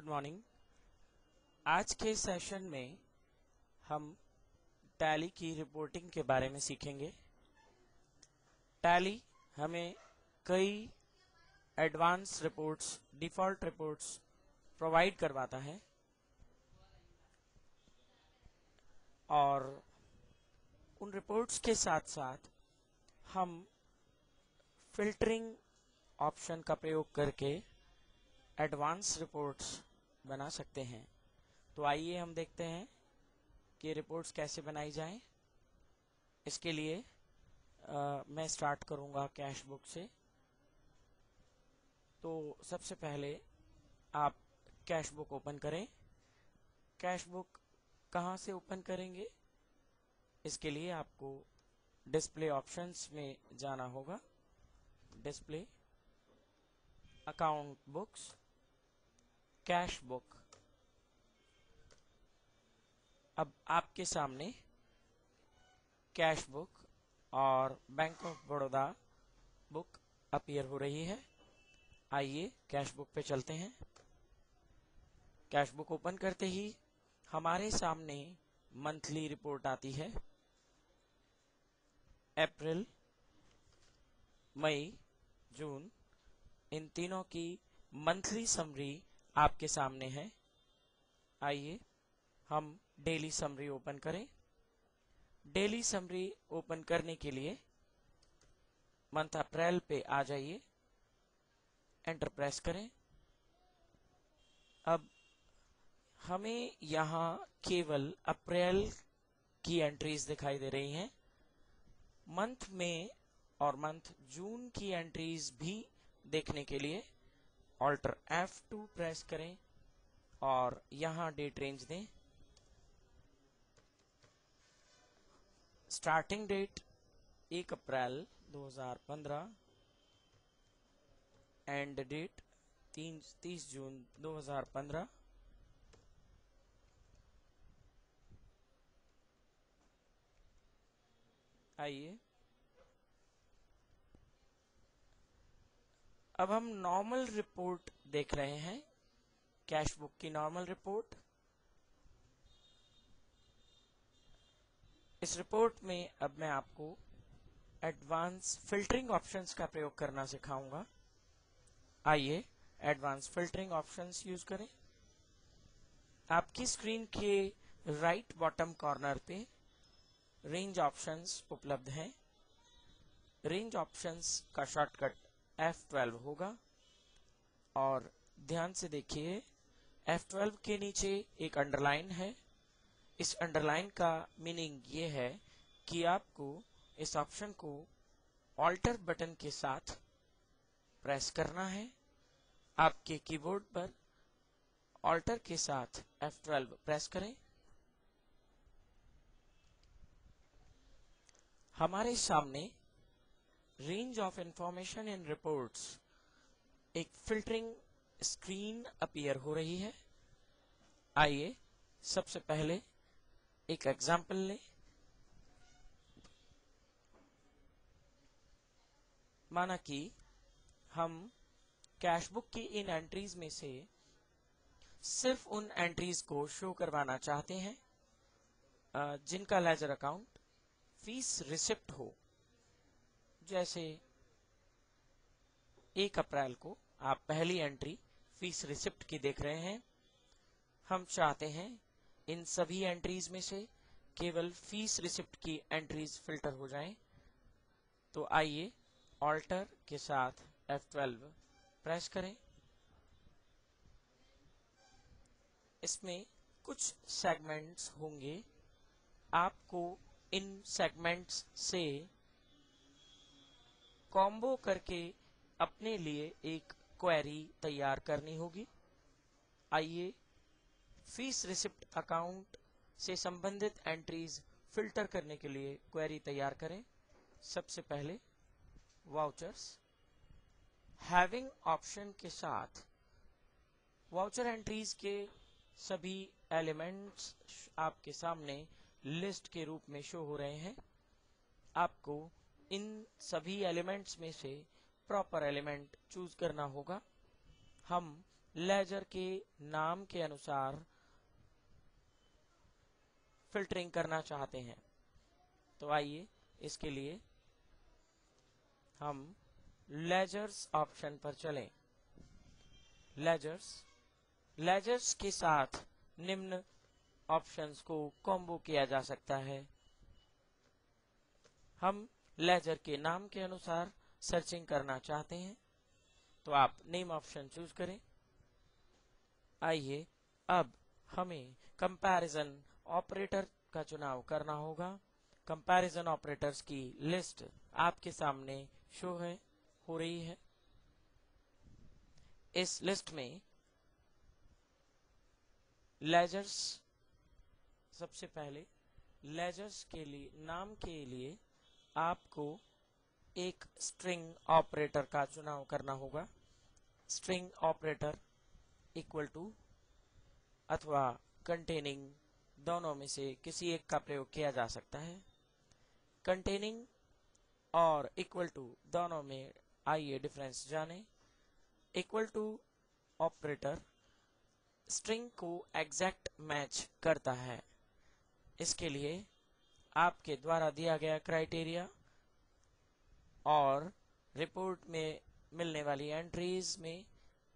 Morning. आज के session में हम टैली की रिपोर्टिंग के बारे में सीखेंगे। टैली हमें कई advance reports, default reports provide करवाता है और उन रिपोर्ट्स के साथ साथ हम फिल्टरिंग ऑप्शन का प्रयोग करके एडवांस रिपोर्ट्स बना सकते हैं। तो आइए हम देखते हैं कि रिपोर्ट्स कैसे बनाई जाएं। इसके लिए मैं स्टार्ट करूंगा कैश बुक से। तो सबसे पहले आप कैश बुक ओपन करें। कैश बुक कहां से ओपन करेंगे? इसके लिए आपको डिस्प्ले ऑप्शंस में जाना होगा। Display, account books, cash book. अब आपके सामने कैश बुक और bank of Baroda book appear हो रही है। आइए कैश बुक पे चलते हैं। कैश बुक ओपन करते ही हमारे सामने मंथली रिपोर्ट आती है। अप्रैल, मई, जून, इन तीनों की मंथली समरी आपके सामने है। आइए हम डेली समरी ओपन करें। डेली समरी ओपन करने के लिए मंथ अप्रैल पे आ जाइए, एंटर प्रेस करें। अब हमें यहाँ केवल अप्रैल की एंट्रीज दिखाई दे रही हैं। मंथ में और मंथ जून की एंट्रीज भी देखने के लिए ऑल्टर F2 प्रेस करें और यहाँ डेट रेंज दें। Starting date 1 April 2015, end date 30 June 2015। आइए अब हम नॉर्मल रिपोर्ट देख रहे हैं, कैश बुक की नॉर्मल रिपोर्ट। इस रिपोर्ट में अब मैं आपको एडवांस फिल्टरिंग ऑप्शंस का प्रयोग करना सिखाऊंगा। आइए एडवांस फिल्टरिंग ऑप्शंस यूज करें। आपकी स्क्रीन के राइट बॉटम कॉर्नर पे रेंज ऑप्शंस उपलब्ध हैं। रेंज ऑप्शंस का शॉर्टकट F12 होगा और ध्यान से देखिए F12 के नीचे एक अंडरलाइन है। इस अंडरलाइन का मीनिंग ये है कि आपको इस ऑप्शन को ऑल्टर बटन के साथ प्रेस करना है। आपके कीबोर्ड पर ऑल्टर के साथ F12 प्रेस करें। हमारे सामने range of information in reports एक फिल्टरिंग स्क्रीन अपीयर हो रही है। आइए सबसे पहले एक एग्जाम्पल लें। माना कि हम कैश बुक की इन एंट्रीज में से सिर्फ उन एंट्रीज को शो करवाना चाहते हैं जिनका लेजर अकाउंट फीस रिसिप्ट हो। जैसे 1 अप्रैल को आप पहली एंट्री फीस रिसिप्ट की देख रहे हैं। हम चाहते हैं इन सभी एंट्रीज में से केवल फीस रिसिप्ट की एंट्रीज फिल्टर हो जाएं। तो आइए ऑल्टर के साथ F12 प्रेस करें। इसमें कुछ सेगमेंट्स होंगे। आपको इन सेगमेंट्स से कॉम्बो करके अपने लिए एक क्वेरी तैयार करनी होगी। आइए फीस रिसिप्ट अकाउंट से संबंधित एंट्रीज फिल्टर करने के लिए क्वेरी तैयार करें। सबसे पहले वाउचर्स, हैविंग ऑप्शन के साथ वाउचर एंट्रीज के सभी एलिमेंट्स आपके सामने लिस्ट के रूप में शो हो रहे हैं। आपको इन सभी एलिमेंट्स में से प्रॉपर एलिमेंट चूज करना होगा। हम लेजर के नाम के अनुसार फिल्टरिंग करना चाहते हैं। तो आइए इसके लिए हम लेजर्स ऑप्शन पर चलें। लेजर्स के साथ निम्न ऑप्शंस को कॉम्बो किया जा सकता है। हम लेजर के नाम के अनुसार सर्चिंग करना चाहते हैं तो आप नेम ऑप्शन चूज करें। आइए अब हमें कंपैरिजन ऑपरेटर का चुनाव करना होगा। कंपैरिजन ऑपरेटर्स की लिस्ट आपके सामने शो हो रही है। इस लिस्ट में लेजर्स, सबसे पहले लेजर्स के लिए नाम के लिए आपको एक स्ट्रिंग ऑपरेटर का चुनाव करना होगा। स्ट्रिंग ऑपरेटर इक्वल टू अथवा कंटेनिंग, दोनों में से किसी एक का प्रयोग किया जा सकता है। कंटेनिंग और इक्वल टू दोनों में आइए डिफरेंस जानें। इक्वल टू ऑपरेटर स्ट्रिंग को एग्जैक्ट मैच करता है। इसके लिए आपके द्वारा दिया गया क्राइटेरिया और रिपोर्ट में मिलने वाली एंट्रीज में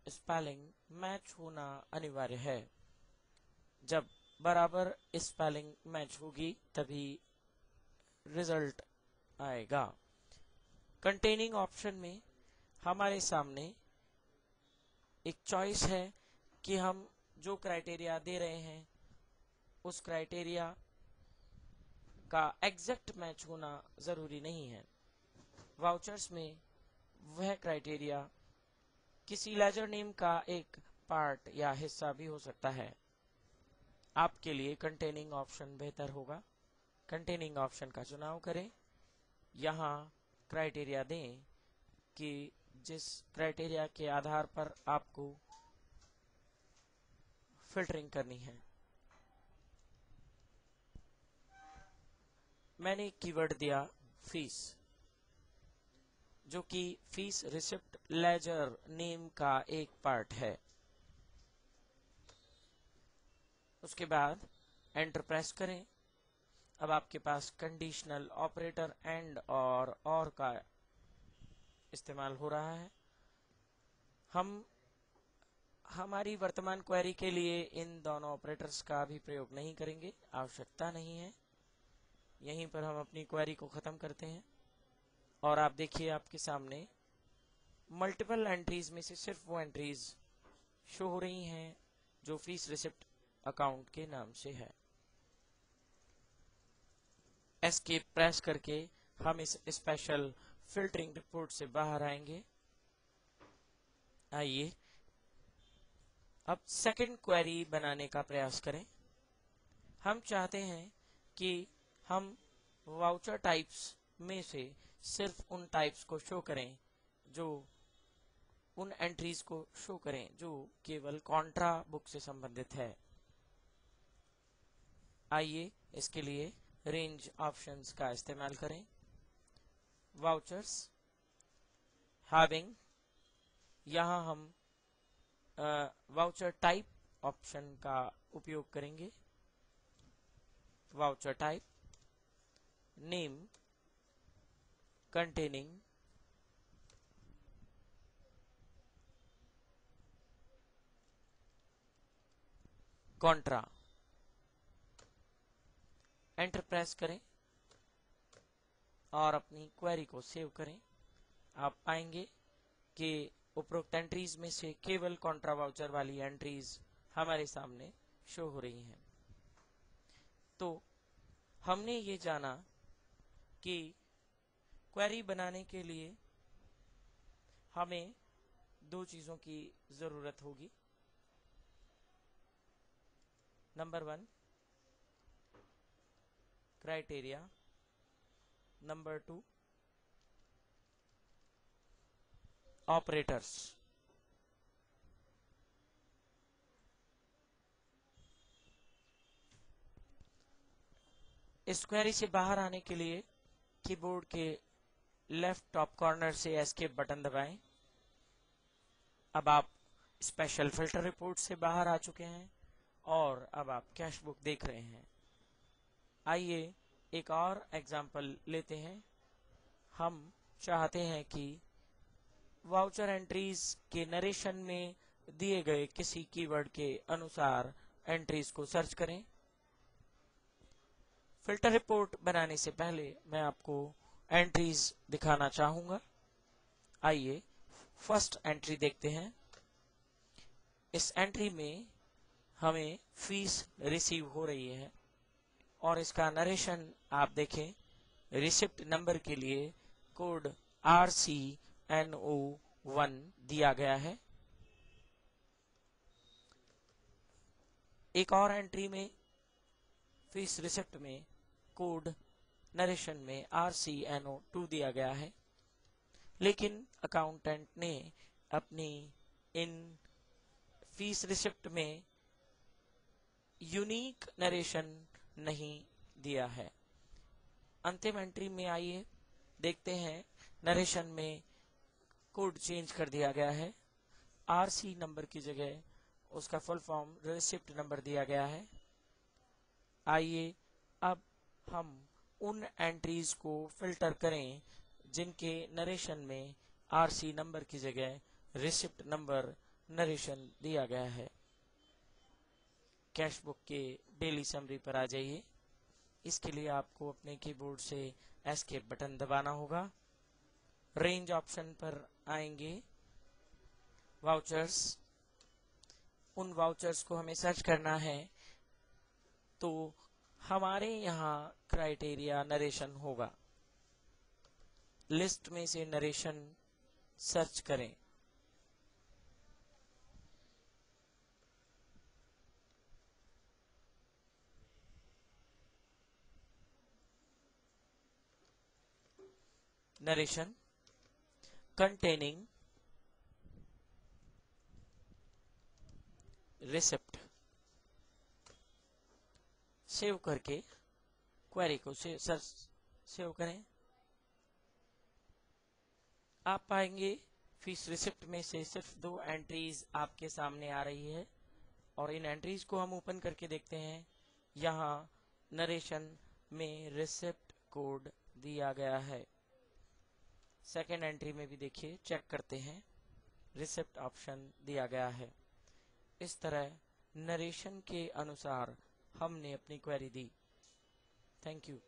स्पेलिंग मैच होना अनिवार्य है। जब बराबर स्पेलिंग मैच होगी तभी रिजल्ट आएगा। कंटेनिंग ऑप्शन में हमारे सामने एक चॉइस है कि हम जो क्राइटेरिया दे रहे हैं उस क्राइटेरिया का एग्जैक्ट मैच होना जरूरी नहीं है। वाउचर्स में वह क्राइटेरिया किसी लेजर नेम का एक पार्ट या हिस्सा भी हो सकता है। आपके लिए कंटेनिंग ऑप्शन बेहतर होगा। कंटेनिंग ऑप्शन का चुनाव करें। यहाँ क्राइटेरिया दें कि जिस क्राइटेरिया के आधार पर आपको फिल्टरिंग करनी है। मैंने कीवर्ड दिया फीस, जो कि फीस रिसिप्ट लेजर नेम का एक पार्ट है। उसके बाद एंटर प्रेस करें। अब आपके पास कंडीशनल ऑपरेटर एंड और का इस्तेमाल हो रहा है। हम हमारी वर्तमान क्वेरी के लिए इन दोनों ऑपरेटर्स का भी प्रयोग नहीं करेंगे, आवश्यकता नहीं है। यहीं पर हम अपनी क्वेरी को खत्म करते हैं और आप देखिए आपके सामने मल्टीपल एंट्रीज में से सिर्फ वो एंट्रीज शो हो रही हैं जो फीस रिसिप्ट अकाउंट के नाम से है। एस्केप प्रेस करके हम इस स्पेशल फिल्टरिंग रिपोर्ट से बाहर आएंगे। आइए अब सेकंड क्वेरी बनाने का प्रयास करें। हम चाहते हैं कि हम वाउचर टाइप्स में से सिर्फ उन टाइप्स को शो करें, जो उन एंट्रीज को शो करें जो केवल कॉन्ट्रा बुक से संबंधित है। आइए इसके लिए रेंज ऑप्शंस का इस्तेमाल करें। वाउचर्स हैविंग, यहाँ हम वाउचर टाइप ऑप्शन का उपयोग करेंगे। Voucher type name containing Contra. Enter press करें और अपनी क्वेरी को सेव करें। आप पाएंगे कि उपरोक्त एंट्रीज में से केवल कॉन्ट्रा वाउचर वाली एंट्रीज हमारे सामने शो हो रही हैं। तो हमने ये जाना कि क्वेरी बनाने के लिए हमें दो चीजों की जरूरत होगी। Number 1 criteria, number 2 operators. इस क्वेरी से बाहर आने के लिए कीबोर्ड के लेफ्ट टॉप कॉर्नर से एस्केप बटन दबाएं। अब आप स्पेशल फिल्टर रिपोर्ट से बाहर आ चुके हैं और अब आप कैश बुक देख रहे हैं। आइए एक और एग्जाम्पल लेते हैं। हम चाहते हैं कि वाउचर एंट्रीज के नरेशन में दिए गए किसी कीवर्ड के अनुसार एंट्रीज को सर्च करें। फिल्टर रिपोर्ट बनाने से पहले मैं आपको एंट्रीज दिखाना चाहूंगा। आइए फर्स्ट एंट्री देखते हैं। इस एंट्री में हमें फीस रिसीव हो रही है और इसका नरेशन आप देखें, रिसिप्ट नंबर के लिए कोड RCNO1 दिया गया है। एक और एंट्री में फीस रिसिप्ट में कोड नरेशन में RCNO2 दिया गया है, लेकिन अकाउंटेंट ने अपनी इन फीस रिसिप्ट में यूनिक नरेशन नहीं दिया है। अंतिम एंट्री में आइए देखते हैं, नरेशन में कोड चेंज कर दिया गया है। RC नंबर की जगह उसका फुल फॉर्म रिसिप्ट नंबर दिया गया है। आइए अब हम उन एंट्रीज को फिल्टर करें जिनके नरेशन में RC नंबर की जगह रिसिप्ट नंबर नरेशन दिया गया है। कैश बुक के डेली समरी पर आ जाइए। इसके लिए आपको अपने कीबोर्ड से एस्केप बटन दबाना होगा। रेंज ऑप्शन पर आएंगे, वाउचर्स, उन वाउचर्स को हमें सर्च करना है तो हमारे यहाँ क्राइटेरिया नरेशन होगा। लिस्ट में से नरेशन सर्च करें। नरेशन containing रिसिप्ट सेव करके क्वेरी को सेव करें। आप पाएंगे फीस रिसिप्ट में से सिर्फ 2 एंट्रीज आपके सामने आ रही है और इन एंट्रीज को हम ओपन करके देखते हैं। यहाँ नरेशन में रिसिप्ट कोड दिया गया है। सेकेंड एंट्री में भी देखिए, चेक करते हैं, रिसिप्ट ऑप्शन दिया गया है। इस तरह नरेशन के अनुसार हमने अपनी क्वेरी दी। Thank you.